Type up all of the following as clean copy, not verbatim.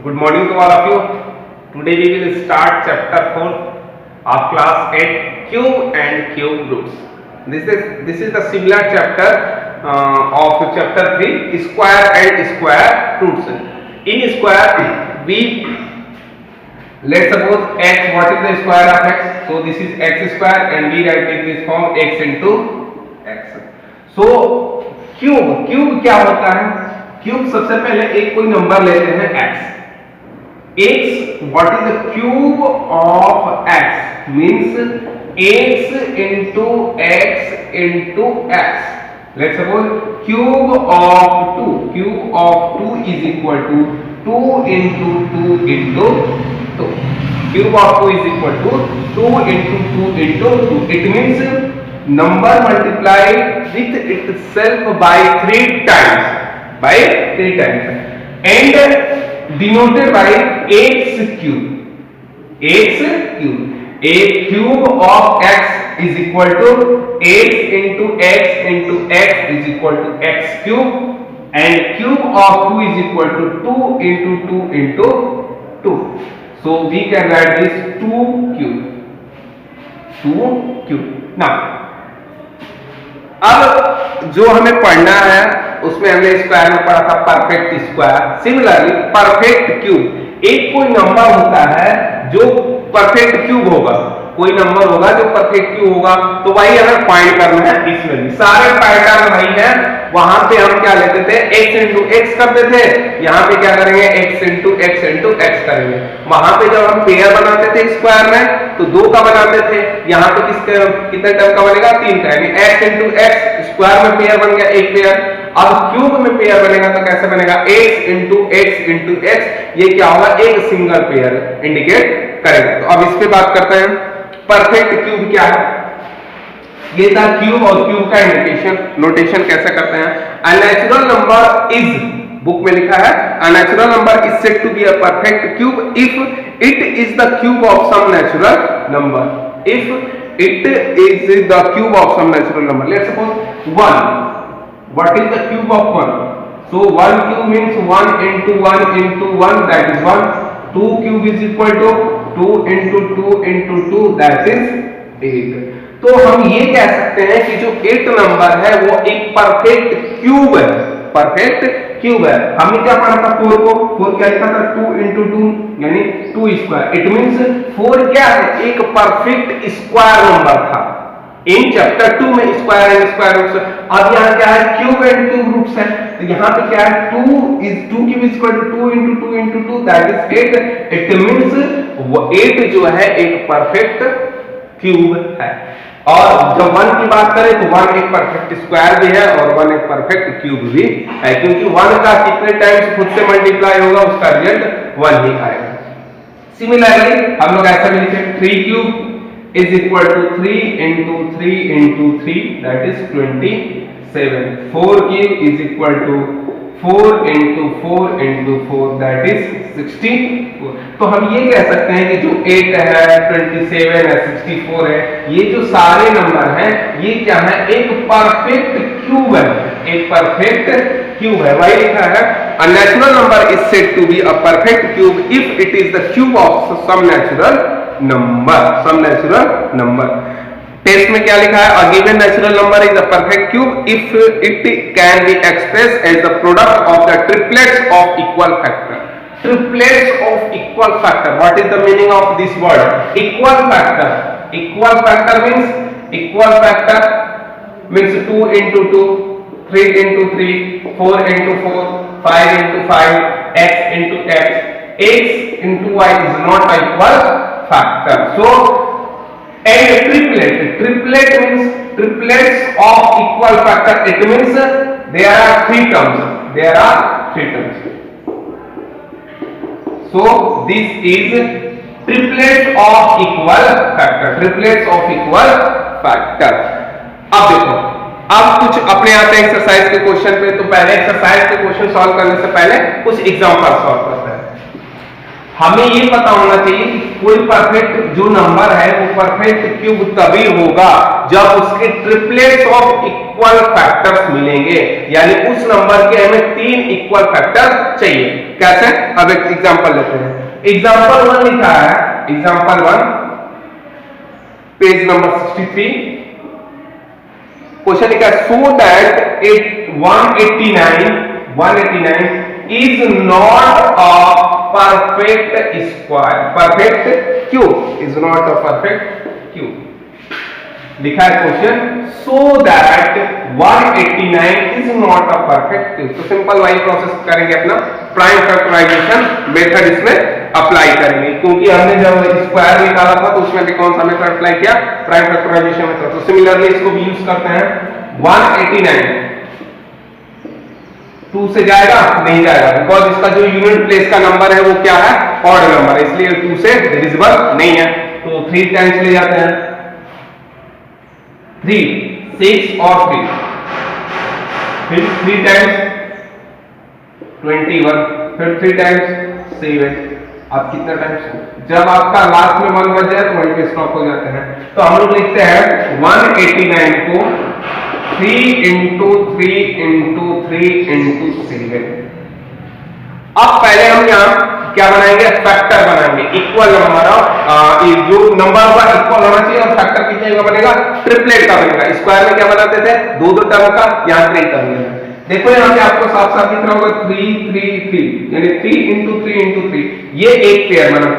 Good morning to all of you. Today we will start chapter 4 of class 8 cube and cube roots. This is the similar chapter of chapter 3 square and square roots. In square we let's suppose x, what is the square of x? So this is x square and we write in this form x into x. So cube क्या होता है? Cube सबसे पहले एक कोई number लेते हैं x. What is the cube of x? Means x into x into x. Let's suppose cube of 2 is equal to 2 into 2 into 2. Cube of 2 is equal to 2 into 2 into 2. It means number multiplied with itself by 3 times. And denoted by x cube. A cube of x is equal to x into x into x is equal to x cube, and cube of 2 is equal to 2 into 2 into 2. So we can write this 2 cube. Now अब जो हमें पढ़ना है उसमें हमने square में पढ़ा था perfect square. Similarly perfect cube, एक कोई नंबर होता है जो परफेक्ट क्यूब होगा, कोई नंबर होगा जो परफेक्ट क्यूब होगा, तो वही हमें फाइंड करना है. इसमें भी सारे पैटर्न वही है. वहां पे हम क्या लेते थे, x इंटू एक्स करते थे. यहाँ पे क्या करेंगे, x इंटू एक्स करेंगे. वहां पे जब हम पेयर बनाते थे स्क्वायर में तो 2 का बनाते थे. यहाँ पे कितने टर्म का बनेगा, 3 का. यानी x इंटू एक्स स्क्वायर में पेयर बन गया, एक पेयर. अब क्यूब में पेयर बनेगा तो कैसे बनेगा, x इंटू एक्स. ये क्या होगा, एक सिंगल पेयर इंडिकेट करेगा. तो अब इस पे बात करते हैं. परफेक्ट क्यूब क्या है, ये था क्यूब, और क्यूब का नोटेशन कैसे करते हैं. A natural number is, book में लिखा है, a natural number is said to be a perfect cube if it is the cube of some natural number. If it is the cube of some natural number. Let's suppose 1. What is the cube of 1? So 1 cube means 1 into 1 into 1, that is 1. 2 cube is equal to 2 into 2 into 2, that is 8. तो हम ये कह सकते हैं कि जो 8 number है वो एक परफेक्ट क्यूब है. हमने क्या पढ़ा था 4 को, 4 क्या लिखा था, 2 into 2 यानी 2 स्क्वायर. इट मींस 4 क्या है, एक परफेक्ट स्क्वायर नंबर था. इन चैप्टर 2 में स्क्वायर एंड स्क्वायर रूट्स. अब यहाँ क्या है, क्यूब एंड क्यूब रूट्स है. तो यहाँ पे क्या है, 2 cube is equal to 2 into 2 into 2, that is 8. It means वो 8 जो है एक परफेक्ट क्यूब है. और जब 1 की बात करें तो 1 एक परफेक्ट स्क्वायर भी है और 1 एक परफेक्ट क्यूब भी है, क्योंकि 1 का कितने टाइम्स खुद से मल्टीप्लाई होगा उसका रिजल्ट 1 ही आएगा. सिमिलरली हम लोग ऐसा भी लिखे, 3 cube is equal to 3 into 3 into 3, that is 27. 4 cube is equal to 4 into 4 into 4, that is 64. तो हम ये कह सकते हैं कि जो 8 है, 27 है, 64 है, ये जो सारे नंबर हैं ये क्या है, एक परफेक्ट क्यूब है. वही लिखा है, a natural number is said to be a perfect cube if it is the cube of some natural number. Test में क्या लिखा है, a given natural number is a perfect cube if it can be expressed as the product of the triplets of equal factor. What is the meaning of this word, equal factor? Equal factor means 2 into 2, 3 into 3, 4 into 4, 5 into 5, x into x. X into y is not an equal factor. So and triplet means triplets of equal factor. It means there are 3 terms. So this is triplets of equal factor. अब देखो, अब कुछ अपने आते हैं exercise के question पे. तो पहले एक्सरसाइज के क्वेश्चन सॉल्व करने से पहले कुछ एग्जांपल सॉल्व करते हैं. हमें ये पता होना चाहिए कि कोई परफेक्ट जो नंबर है वो परफेक्ट क्यूब तभी होगा जब उसके ट्रिपलेट्स ऑफ इक्वल फैक्टर्स मिलेंगे, यानी उस नंबर के हमें 3 इक्वल फैक्टर चाहिए। कैसे? अब एक एग्जांपल लेते हैं। एग्जांपल 1 लिखा है, एग्जांपल 1 पेज नंबर 63, क्वेश्चन लिखा है so that 189 is not a perfect square, perfect cube is not a perfect cube। लिखा है question so that 189 is not a perfect cube। तो सिंपल वाई प्रोसेस करेंगे, अपना प्राइम फैक्टराइजेशन मेथड इसमें apply करेंगे, क्योंकि हमने जब स्क्वायर निकाला था तो उसमें भी कौन सा मेथड अप्लाई किया? Prime factorization method. तो सिमिलरली इसको भी यूज करते हैं। 189 2 से जाएगा? नहीं जाएगा, बिकॉज इसका जो यूनिट प्लेस का नंबर है वो क्या है? ऑड नंबर है, इसलिए 2 से डिविजिबल नहीं है। तो 3 टाइम्स ले जाते हैं, 3 6 और 3, फिर 3 टाइम्स 21, फिर 3 टाइम्स 7। अब कितना टाइम्स? जब आपका लास्ट में 1 बच जाए तो वहीं पे स्टॉप हो जाते हैं। तो हम लोग लिखते हैं 189 को 3 into 3 into 3 into 7। अब पहले हम यहाँ क्या बनाएंगे? फैक्टर बनाएंगे, इक्वल नंबर ऑफ जो नंबर होगा इक्वल होना चाहिए, और फैक्टर कितने का बनेगा? ट्रिपलेट का बनेगा। स्क्वायर में क्या बनाते थे? 2 टर्म का, यहाँ 3 टर्म का। देखो यहाँ पे आपको साफ साफ दिख रहा होगा 3 3 3, यानी 3 into 3 into 3, ये एक पेयर बना।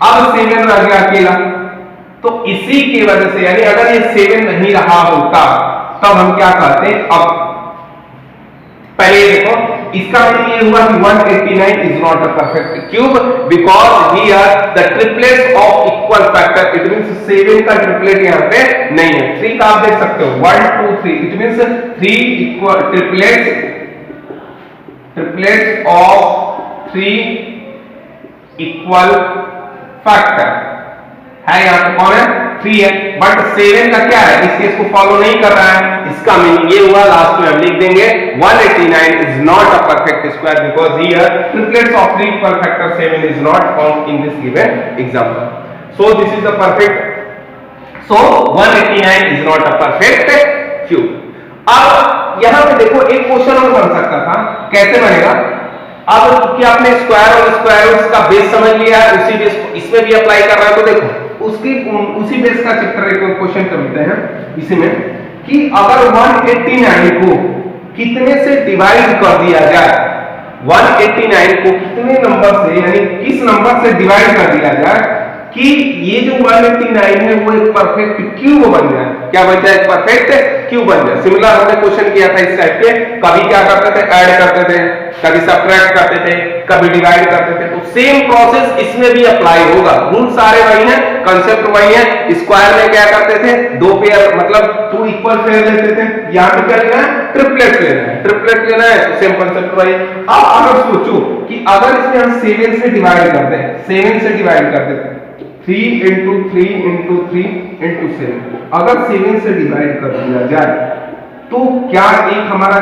अब 7 रह गया अकेला, तो इसी की वजह से, यानी अगर ये 7 नहीं रहा होता तब हम क्या करते? अब पहले देखो, इसका मतलब ये हुआ कि 189 is not a perfect cube because here the triplets of equal factor, it means 7 का ट्रिपलेट यहाँ पे नहीं है। 3 का आप देख सकते हो 1 2 3, it means 3 equal triplets of 3 equal factor है। यहाँ पे कौन है? 3 है, बट 7 का क्या है? इस केस को फॉलो नहीं कर रहा है। इसका मीनिंग ये हुआ, लास्ट में हम लिख देंगे 189 is not a perfect square because here triplets of 3 equal factor 7 is not found in this given example. So this is the perfect, so 189 is not a perfect cube। अब यहाँ पे देखो एक क्वेश्चन और बन सकता था, कैसे बनेगा? अब क्योंकि आपने स्क्वायर और स्क्वायर रूट्स का बेस समझ लिया है, उसी बेस को इसमें भी अप्लाई कर रहा है, तो देखो उसी बेस का चैप्टर एक क्वेश्चन करते हैं इसी में, कि अगर 189 को कितने से डिवाइड कर दिया जाए, 189 को कितने नंबर से, यानी किस नंबर से डिवाइड कर दिया जाए कि ये जो 189 है वो एक परफेक्ट क्यूब बन जाए। क्या बन जाए? एक परफेक्ट क्यूब बन जाए। सिमिलर हमने क्वेश्चन किया था इस टाइप के, कभी क्या करते थे? ऐड करते थे, कभी सब्ट्रैक्ट करते थे, कभी डिवाइड करते थे। तो सेम प्रोसेस इसमें भी अप्लाई होगा, रूल सारे वही हैं, कंसेप्ट वही है। स्क्वायर में क्या करते थे? 2 पेयर, मतलब 2 इक्वल पेयर लेते थे। यहाँ पे क्या लेना है? ट्रिपलेट लेना है, ट्रिपलेट लेना है, तो सेम कंसेप्ट वही। अब अगर सोचो कि अगर इसमें हम 7 से डिवाइड करते हैं, 7 से डिवाइड करते हैं, 3 into 3 into 3 into 7, अगर 7 से डिवाइड कर दिया जाए तो क्या एक हमारा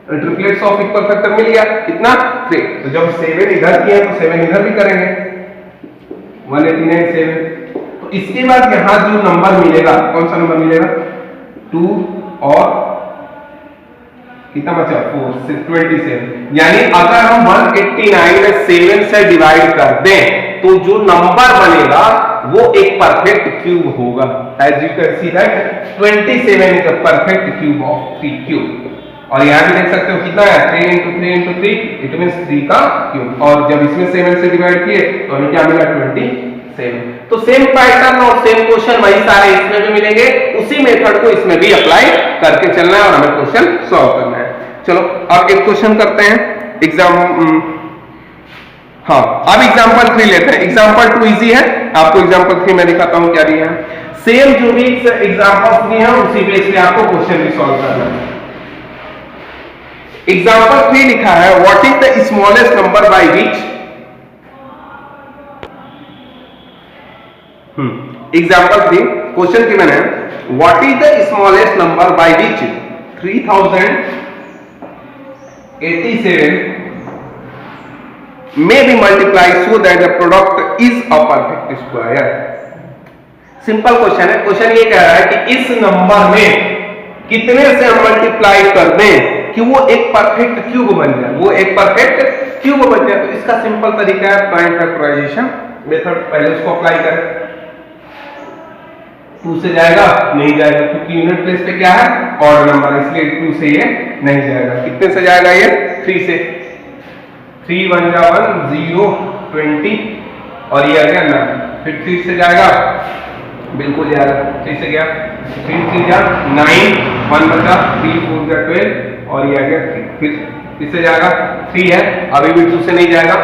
ट्रिपलेट्स ऑफ इक्वल फैक्टर मिल गया? कितना? 3। तो जब 7 इधर किए तो 7 इधर भी करेंगे, 189 7। तो इसके बाद यहां जो नंबर मिलेगा, कौन सा नंबर मिलेगा? 2 और कितना बचा? 4 से 27। यानी अगर हम 189 में 7 से डिवाइड कर दें तो जो नंबर बनेगा वो एक परफेक्ट क्यूब होगा। As you can see that 27 is a perfect cube of 3 cube. और यहां भी देख सकते हो कितना है? 3 into 3 into 3, इट मींस 3 का क्यूब। और जब इसमें 7 से डिवाइड किए तो हमें क्या मिला? 27। तो सेम पैटर्न और सेम क्वेश्चन वही सारे इसमें भी मिलेंगे, उसी मेथड को इसमें भी अप्लाई करके चलना है और हमें क्वेश्चन सॉल्व करना है। चलो अब एक क्वेश्चन करते हैं एग्जाम, हाँ अब एग्जांपल 3 लेते हैं। एग्जांपल 2 इजी है, आपको एग्जांपल 3 मैं दिखाता हूं क्या दिया है। सेम जो भी एग्जांपल 3 है उसी बेस पे आपको क्वेश्चन भी सॉल्व करना है। एग्जांपल 3 लिखा है what is the smallest number by which, example 3 question given है what is the smallest number by which 3087 may be multiplied so that the product is a perfect square। Simple question है। Question ये कह रहा है कि इस number में कितने से हम मल्टीप्लाई कर दें कि वो एक परफेक्ट क्यूब बन जाए, वो एक परफेक्ट क्यूब बन जाए। तो इसका सिंपल तरीका है प्राइम फैक्टराइजेशन मेथड। पहले उसको अप्लाई करें। 2 से जाएगा नहीं जाएगा, क्योंकि यूनिट प्लेस पे क्या है ऑड नंबर, इसलिए 2 से ये नहीं जाएगा। कितने से जाएगा ये 3 से। 3 1 जा 1 0 20 और ये आ गया 9। फिर 3 से जाएगा बिल्कुल जाएगा। 3 से गया 3 3 जा 9 1 बचा 3 4 जा 12 और ये आ गया 3। फिर इससे जाएगा 3 है, अभी भी 2 से नहीं जाएगा,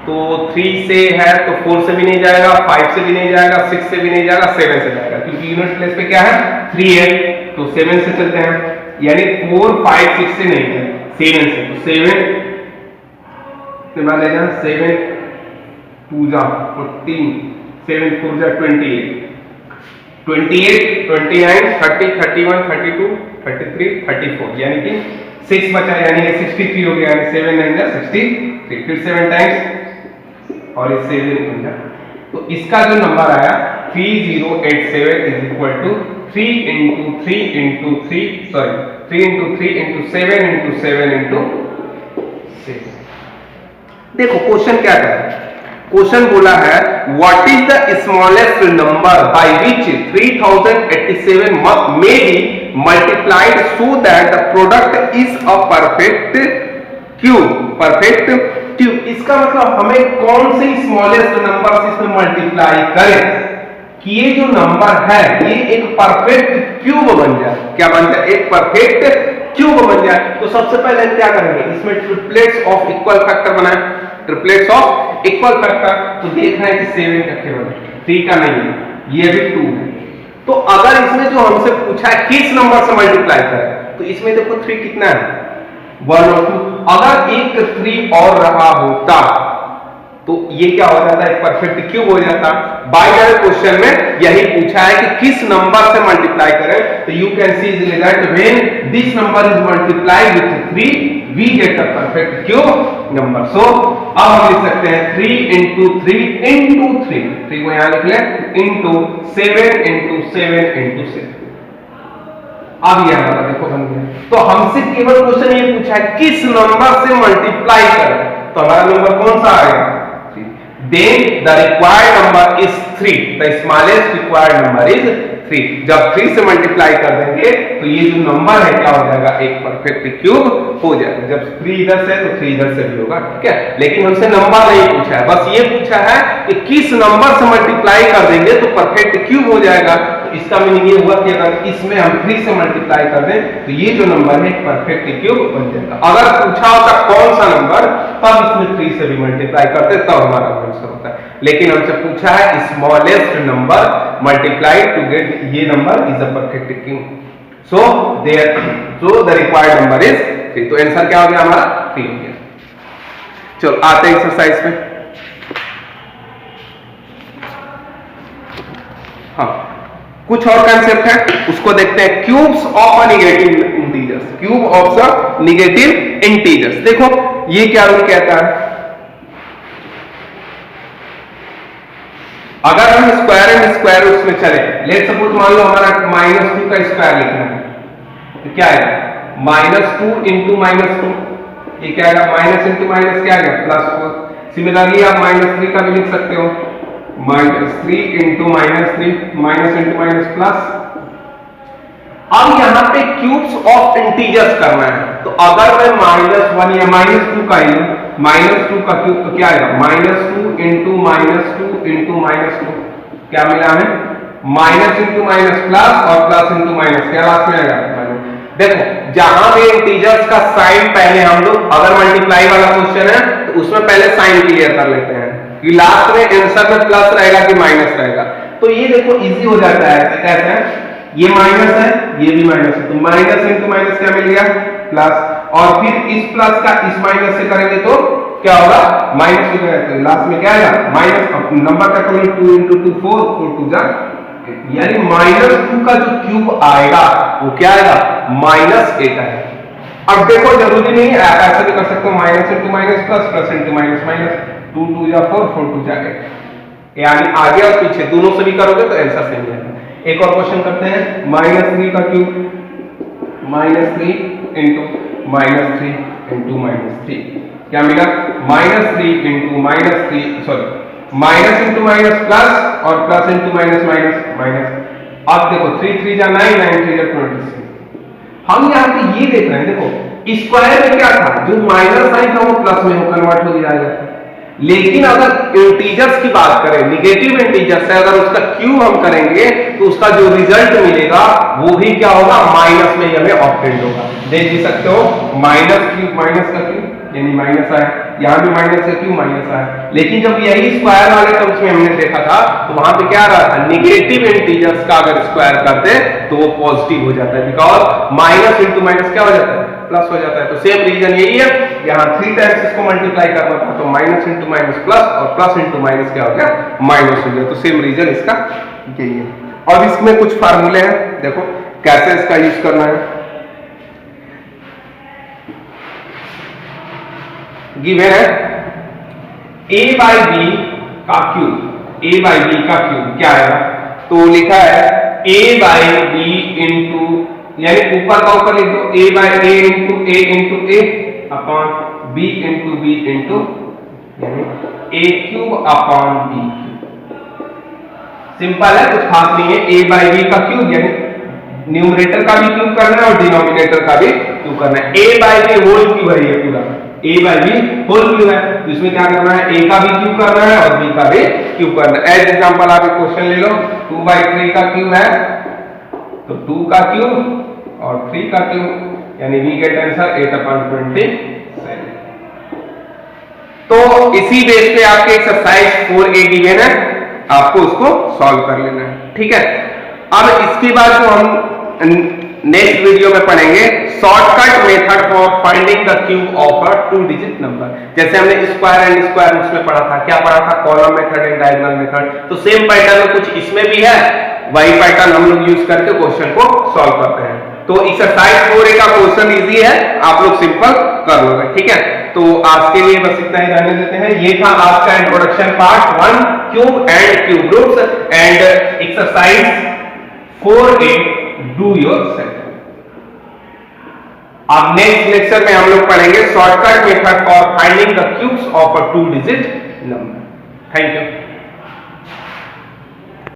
तो 3 से है तो 4 से भी नहीं जाएगा, 5 से भी नहीं जाएगा, 6 से भी नहीं जाएगा, 7 से जाएगा, क्योंकि यूनिट प्लेस पे क्या है 3 है, तो 7 से चलते हैं। यानी 4 5 6 से नहीं है, 7 से। तो 7 मान लेना 7 2 जा 14 7 4 जा 28 28 29 30 31 32 33 34 यानी कि 6 बचा, यानी ये 63 हो गया। 7 9 जा 63। फिर 7 टाइम्स और ये 7 बन जा, तो इसका जो नंबर आया 3087 is equal to 3 into 3 into 3 sorry 3 into 3 into 7 into 7 into 7। देखो क्वेश्चन क्या कर रहा है। क्वेश्चन बोला है what is the smallest number by which 3087 may be multiplied so that the product is a perfect cube. Perfect cube इसका मतलब हमें कौन से स्मॉलेस्ट नंबर से इसमें मल्टीप्लाई करें कि ये जो नंबर है ये एक परफेक्ट क्यूब बन जाए। क्या बन जाए? एक परफेक्ट क्यूब बन जाए। तो सबसे पहले क्या करेंगे, इसमें ट्रिपलेट्स ऑफ इक्वल फैक्टर बनाए। ट्रिपलेट्स ऑफ इक्वल फैक्टर, तो देख रहे हैं कि 7 का केवल 3 का नहीं है, ये भी 2 है। तो अगर इसमें जो हमसे पूछा है किस नंबर से मल्टीप्लाई करें, तो इसमें देखो 3 कितना है 1 और 2। अगर एक 3 और रहा होता तो ये क्या हो जाता है, एक परफेक्ट क्यूब हो जाता। बाय द क्वेश्चन में यही पूछा है कि किस नंबर से मल्टीप्लाई करें, तो you can see easily that when this number is multiplied with 3 we get a perfect cube number. So अब हम लिख सकते हैं 3 इंटू 3 इंटू 3 को यहां लिख लें इंटू 7 इंटू 7 इंटू 7। अब यह हमारा देखो बन गया। तो हमसे केवल क्वेश्चन ये पूछा है किस नंबर से मल्टीप्लाई करें, तो हमारा नंबर कौन सा आएगा 3। Then the required number is 3. The smallest required number is 3. जब 3 से मल्टीप्लाई कर देंगे तो ये जो नंबर है क्या हो जाएगा, एक परफेक्ट क्यूब हो जाएगा। जब 3 इधर से तो 3 इधर से भी होगा, ठीक है। लेकिन हमसे नंबर नहीं पूछा है, बस ये पूछा है कि किस नंबर से मल्टीप्लाई कर देंगे तो परफेक्ट क्यूब हो जाएगा। तो इसका मीनिंग ये हुआ कि अगर इसमें हम 3 से मल्टीप्लाई कर दें तो ये जो नंबर है परफेक्ट क्यूब बन जाएगा। अगर पूछा होता कौन सा नंबर, तब इसमें 3 से भी मल्टीप्लाई करते तब हमारा आंसर होता है। लेकिन हमसे पूछा है smallest number multiplied to get ये number is a perfect cube. So the required number is 3। तो आंसर क्या हो गया हमारा 3 हो गया। चलो आते हैं एक्सरसाइज में। हाँ कुछ और कंसेप्ट है उसको देखते हैं। Cubes of a negative integers. Cube of a negative integers. देखो ये क्या रूल कहता है, अगर हम स्क्वायर एंड स्क्वायर रूट्स में चले, लेट्स सपोज मान लो हमारा -2 का स्क्वायर लिखना है, तो क्या है -2 इंटू -2, ये क्या आएगा माइनस इंटू माइनस क्या आएगा +4। सिमिलरली आप -3 का भी लिख सकते हो, -3 into -3, minus into minus plus. अब यहाँ पे क्यूब्स ऑफ इंटीजर्स करना है, तो अगर मैं -1 या -2 का ही -2 का क्यूब तो क्या आएगा -2 इंटू -2 इंटू -2, क्या मिला हमें माइनस इंटू माइनस प्लस और प्लस इंटू माइनस, क्या लास्ट में आएगा माइनस। देखो जहां भी इंटीजर्स का साइन पहले हम लोग, अगर मल्टीप्लाई वाला क्वेश्चन है तो उसमें पहले साइन क्लियर कर लेते हैं कि लास्ट में आंसर में प्लस रहेगा कि माइनस रहेगा। तो ये देखो इजी हो जाता है। कैसे है, ये माइनस है ये भी माइनस है, तो माइनस इंटू माइनस क्या मिल गया प्लस, और फिर इस प्लस का इस माइनस से करेंगे तो क्या होगा माइनस हो जाएगा, लास्ट में क्या आएगा माइनस। नंबर का करेंगे 2 इंटू 2 4, 4 2 जा, यानी -2 का जो क्यूब आएगा वो क्या आएगा -8 आएगा। अब देखो जरूरी नहीं है, आप ऐसा भी कर सकते हो minus into minus plus, plus into minus minus, 2 2 जा 4, 4 2 जा 8, यानी आगे और पीछे दोनों से भी करोगे तो आंसर सेम आएगा। एक और क्वेश्चन करते हैं, -3 का क्यूब, -3 इंटू -3 इंटू -3, क्या मिला? -3 into -3, sorry minus into minus plus और plus into minus minus minus. अब देखो 3 3 जा 9, 9 3 जा 26। हम यहाँ पे ये देख रहे हैं, देखो स्क्वायर में क्या था, जो माइनस साइन था वो प्लस में कन्वर्ट हो जाएगा। लेकिन अगर इंटीजर्स की बात करें, निगेटिव इंटीजर्स है, अगर उसका क्यूब हम करेंगे तो उसका जो रिजल्ट मिलेगा वो भी क्या होगा, माइनस में हमें ऑप्टेंड होगा। देख भी सकते हो माइनस क्यूब, माइनस का क्यूब यानी माइनस आया, यहाँ भी माइनस का क्यूब माइनस आया। लेकिन जब यही स्क्वायर वाले टर्म्स में हमने देखा था तो वहां पे क्या रहा था, निगेटिव इंटीजर्स का अगर स्क्वायर करते तो वो पॉजिटिव हो जाता है, बिकॉज माइनस इंटू माइनस क्या हो जाता है, प्लस हो जाता है। तो सेम रीजन यही है, यहाँ 3 टाइम्स इसको मल्टीप्लाई करना था तो माइनस इंटू माइनस प्लस और प्लस इंटू माइनस क्या हो गया, माइनस हो गया। तो सेम रीजन इसका यही है। अब इसमें कुछ फार्मूले हैं, देखो कैसे इसका यूज करना है। गिवन है a बाई बी का क्यूब, a बाई बी का क्यूब क्या आएगा, तो लिखा है a बाई बी इंटू, यानी ऊपर का ऊपर लिख दो, a by a into a upon b into b into यानी a cube upon b cube. Simple है, कुछ खास नहीं है। a बाई बी का क्यूब यानी न्यूमरेटर का भी क्यूब करना है और डिनोमिनेटर का भी क्यूब करना है। a by b whole cube है ये पूरा, a by b whole cube है, तो इसमें क्या करना है, a का भी क्यूब करना है और b का भी क्यूब करना है। एज एग्जांपल आप एक क्वेश्चन ले लो, 2/3 का क्यूब है तो 2 का क्यूब और 3 का क्यूब यानी वी गेट आंसर 8/27। तो इसी बेस पे आपके एक्सरसाइज 4A गिवन है, आपको उसको सॉल्व कर लेना है, ठीक है। अब इसके बाद जो हम नेक्स्ट वीडियो में पढ़ेंगे shortcut method for finding the cube of a 2 digit number. जैसे हमने स्क्वायर एंड स्क्वायर रूट्स में पढ़ा था, क्या पढ़ा था, column method and diagonal method. तो सेम पैटर्न कुछ इसमें भी है, वही पैटर्न हम लोग यूज करके क्वेश्चन को सॉल्व करते हैं। तो एक्सरसाइज 4A का क्वेश्चन इजी है, आप लोग सिंपल कर लोगे, ठीक है। तो आज के लिए बस इतना ही रहने देते हैं। ये था आज का introduction part 1, cube and cube roots and exercise 4A, do yourself. अब नेक्स्ट लेक्चर में हम लोग पढ़ेंगे shortcut method for finding the cubes of a 2 digit number. Thank you.